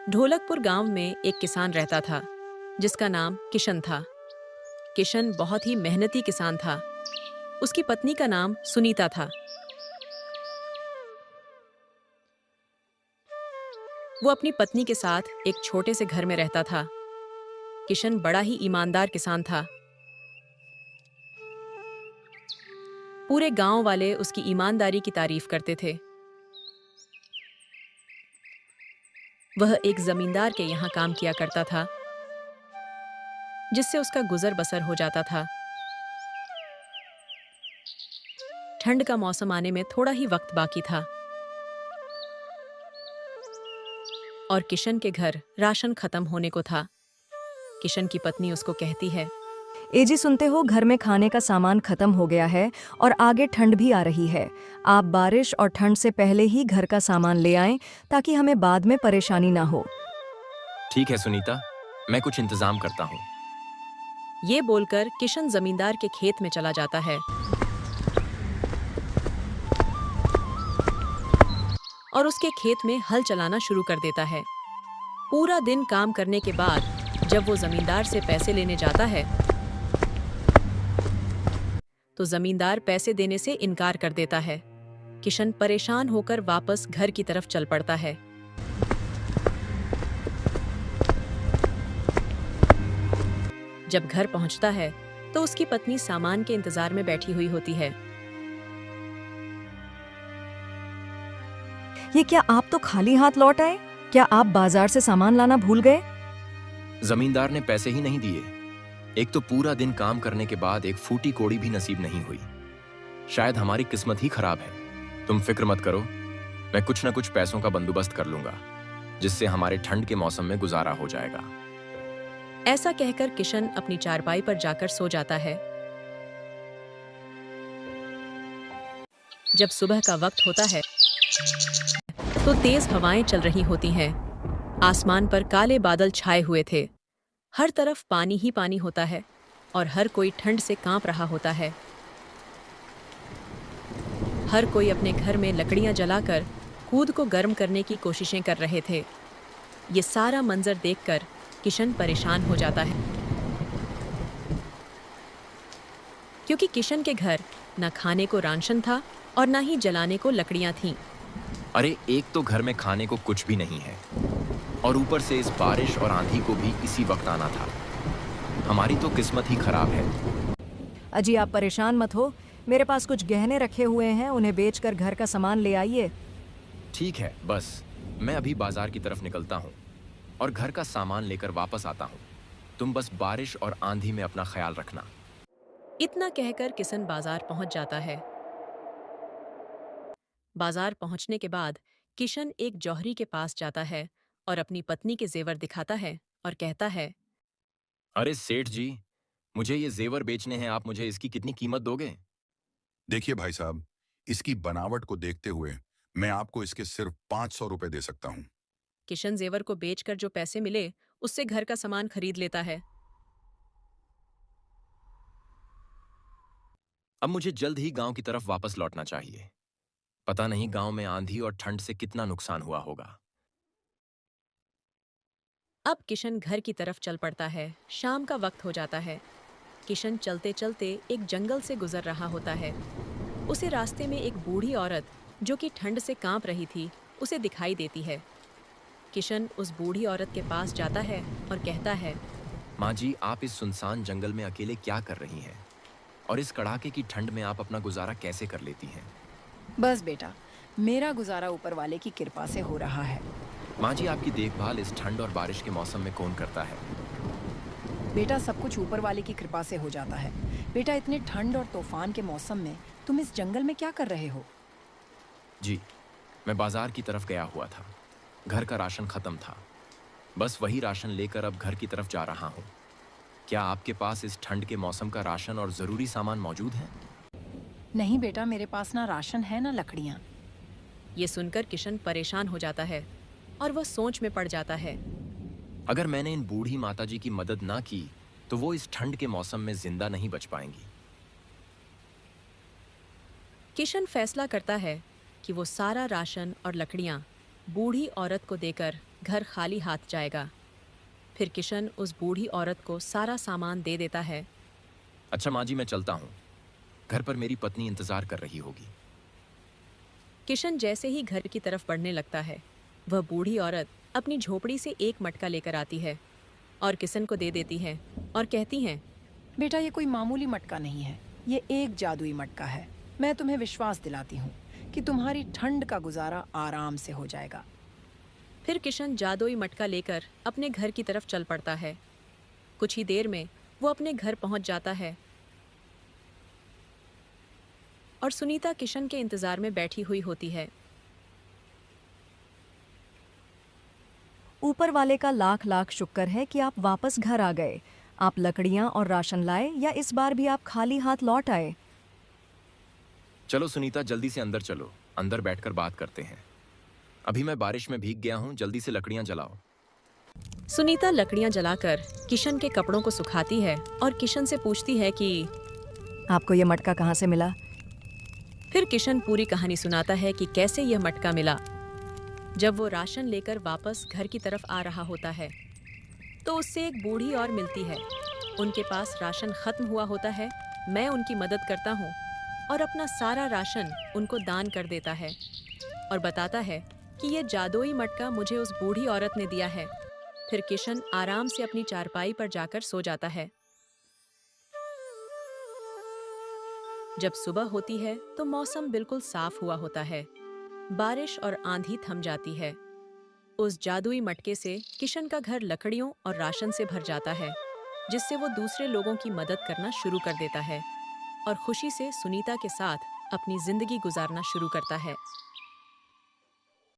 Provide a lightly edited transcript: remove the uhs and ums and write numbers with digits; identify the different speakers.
Speaker 1: ढोलकपुर गांव में एक किसान रहता था जिसका नाम किशन था। किशन बहुत ही मेहनती किसान था। उसकी पत्नी का नाम सुनीता था। वो अपनी पत्नी के साथ एक छोटे से घर में रहता था। किशन बड़ा ही ईमानदार किसान था। पूरे गांव वाले उसकी ईमानदारी की तारीफ करते थे। वह एक जमींदार के यहाँ काम किया करता था, जिससे उसका गुजर बसर हो जाता था। ठंड का मौसम आने में थोड़ा ही वक्त बाकी था और किशन के घर राशन खत्म होने को था। किशन की पत्नी उसको कहती है,
Speaker 2: ए जी सुनते हो, घर में खाने का सामान खत्म हो गया है और आगे ठंड भी आ रही है। आप बारिश और ठंड से पहले ही घर का सामान ले आएं ताकि हमें बाद में परेशानी ना हो।
Speaker 3: ठीक है सुनीता, मैं कुछ इंतजाम करता हूँ।
Speaker 1: ये बोलकर किशन जमींदार के खेत में चला जाता है और उसके खेत में हल चलाना शुरू कर देता है। पूरा दिन काम करने के बाद जब वो जमींदार से पैसे लेने जाता है तो जमींदार पैसे देने से इनकार कर देता है। किशन परेशान होकर वापस घर की तरफ चल पड़ता है। जब घर पहुंचता है तो उसकी पत्नी सामान के इंतजार में बैठी हुई होती है।
Speaker 2: ये क्या आप तो खाली हाथ लौट आए? क्या आप बाजार से सामान लाना भूल गए?
Speaker 3: जमींदार ने पैसे ही नहीं दिए। एक तो पूरा दिन काम करने के बाद एक फूटी कोड़ी भी नसीब नहीं हुई। शायद हमारी किस्मत ही खराब है। तुम फिक्र मत करो, मैं कुछ न कुछ पैसों का बंदोबस्त कर लूंगा, जिससे हमारे ठंड के मौसम में गुजारा हो जाएगा।
Speaker 1: ऐसा कहकर किशन अपनी चारपाई पर जाकर सो जाता है। जब सुबह का वक्त होता है तो तेज हवाएं चल रही होती हैं। आसमान पर काले बादल छाए हुए थे। हर तरफ पानी ही पानी होता है और हर कोई ठंड से कांप रहा होता है। हर कोई अपने घर में लकड़ियां जलाकर खुद को गर्म करने की कोशिशें कर रहे थे। ये सारा मंजर देखकर किशन परेशान हो जाता है, क्योंकि किशन के घर न खाने को राशन था और न ही जलाने को लकड़ियां थीं।
Speaker 3: अरे एक तो घर में खाने को कुछ भी नहीं है और ऊपर से इस बारिश और आंधी को भी इसी वक्त आना था। हमारी तो किस्मत ही खराब है।
Speaker 2: अजी आप परेशान मत हो, मेरे पास कुछ गहने रखे हुए हैं, उन्हें बेचकर घर का सामान ले आइए।
Speaker 3: ठीक है, बस मैं अभी बाजार की तरफ निकलता हूँ और घर का सामान लेकर वापस आता हूँ। तुम बस बारिश और आंधी में अपना ख्याल रखना।
Speaker 1: इतना कहकर किशन बाजार पहुंच जाता है। बाजार पहुंचने के बाद किशन एक जौहरी के पास जाता है और अपनी पत्नी के जेवर दिखाता है और कहता है,
Speaker 3: अरे सेठ जी, मुझे ये जेवर बेचने हैं, आप मुझे इसकी कितनी कीमत दोगे?
Speaker 4: देखिए भाई साहब, इसकी बनावट को देखते हुए मैं आपको इसके सिर्फ 500 रुपए दे सकता हूँ।
Speaker 1: किशन जेवर को बेचकर जो पैसे मिले उससे घर का सामान खरीद लेता है।
Speaker 3: अब मुझे जल्द ही गांव की तरफ वापस लौटना चाहिए। पता नहीं गांव में आंधी और ठंड से कितना नुकसान हुआ होगा।
Speaker 1: अब किशन घर की तरफ चल पड़ता है। शाम का वक्त हो जाता है। किशन चलते चलते एक जंगल से गुजर रहा होता है। उसे रास्ते में एक बूढ़ी औरत जो कि ठंड से कांप रही थी उसे दिखाई देती है। किशन उस बूढ़ी औरत के पास जाता है और कहता है,
Speaker 3: माँ जी, आप इस सुनसान जंगल में अकेले क्या कर रही हैं? और इस कड़ाके की ठंड में आप अपना गुजारा कैसे कर लेती हैं?
Speaker 5: बस बेटा, मेरा गुजारा ऊपर वाले की कृपा से हो रहा है।
Speaker 3: माँ जी, आपकी देखभाल इस ठंड और बारिश के मौसम में कौन करता है?
Speaker 5: बेटा, सब कुछ ऊपर वाले की कृपा से हो जाता है। बेटा, इतने ठंड और तूफान के मौसम में तुम इस जंगल में क्या कर रहे हो?
Speaker 3: जी, मैं बाजार की तरफ गया हुआ था। घर का राशन खत्म था। बस वही राशन लेकर अब घर की तरफ जा रहा हूँ। क्या आपके पास इस ठंड के मौसम का राशन और ज़रूरी सामान मौजूद है?
Speaker 5: नहीं बेटा, मेरे पास ना राशन है ना लकड़ियाँ।
Speaker 1: ये सुनकर किशन परेशान हो जाता है और वह सोच में पड़ जाता है।
Speaker 3: अगर मैंने इन बूढ़ी माताजी की मदद ना की तो वो इस ठंड के मौसम में जिंदा नहीं बच पाएंगी।
Speaker 1: किशन फैसला करता है कि वो सारा राशन और लकड़ियाँ बूढ़ी औरत को देकर घर खाली हाथ जाएगा। फिर किशन उस बूढ़ी औरत को सारा सामान दे देता है।
Speaker 3: अच्छा माँ जी, मैं चलता हूँ। घर पर मेरी पत्नी इंतजार कर रही होगी।
Speaker 1: किशन जैसे ही घर की तरफ बढ़ने लगता है, वह बूढ़ी औरत अपनी झोपड़ी से एक मटका लेकर आती है और किशन को दे देती है और कहती हैं,
Speaker 5: बेटा ये कोई मामूली मटका नहीं है, ये एक जादुई मटका है। मैं तुम्हें विश्वास दिलाती हूँ कि तुम्हारी ठंड का गुजारा आराम से हो जाएगा।
Speaker 1: फिर किशन जादुई मटका लेकर अपने घर की तरफ चल पड़ता है। कुछ ही देर में वो अपने घर पहुंच जाता है और सुनीता किशन के इंतजार में बैठी हुई होती है।
Speaker 2: ऊपर वाले का लाख लाख शुक्र है कि आप वापस घर आ गए। आप लकड़ियाँ और राशन लाए या इस बार भी आप खाली हाथ लौट आए?
Speaker 3: चलो सुनीता, जल्दी से अंदर चलो, अंदर बैठकर बात करते हैं। अभी मैं बारिश में भीग गया हूँ, जल्दी से लकड़ियाँ जलाओ।
Speaker 1: सुनीता लकड़ियां जलाकर किशन के कपड़ों को सुखाती है और किशन से पूछती है कि
Speaker 2: आपको ये मटका कहाँ से मिला?
Speaker 1: फिर किशन पूरी कहानी सुनाता है कि कैसे यह मटका मिला। जब वो राशन लेकर वापस घर की तरफ आ रहा होता है तो उससे एक बूढ़ी और मिलती है। उनके पास राशन खत्म हुआ होता है। मैं उनकी मदद करता हूँ और अपना सारा राशन उनको दान कर देता है और बताता है कि यह जादुई मटका मुझे उस बूढ़ी औरत ने दिया है। फिर किशन आराम से अपनी चारपाई पर जाकर सो जाता है। जब सुबह होती है तो मौसम बिल्कुल साफ हुआ होता है। बारिश और आंधी थम जाती है। उस जादुई मटके से किशन का घर लकड़ियों और राशन से भर जाता है, जिससे वो दूसरे लोगों की मदद करना शुरू कर देता है और खुशी से सुनीता के साथ अपनी जिंदगी गुजारना शुरू करता है।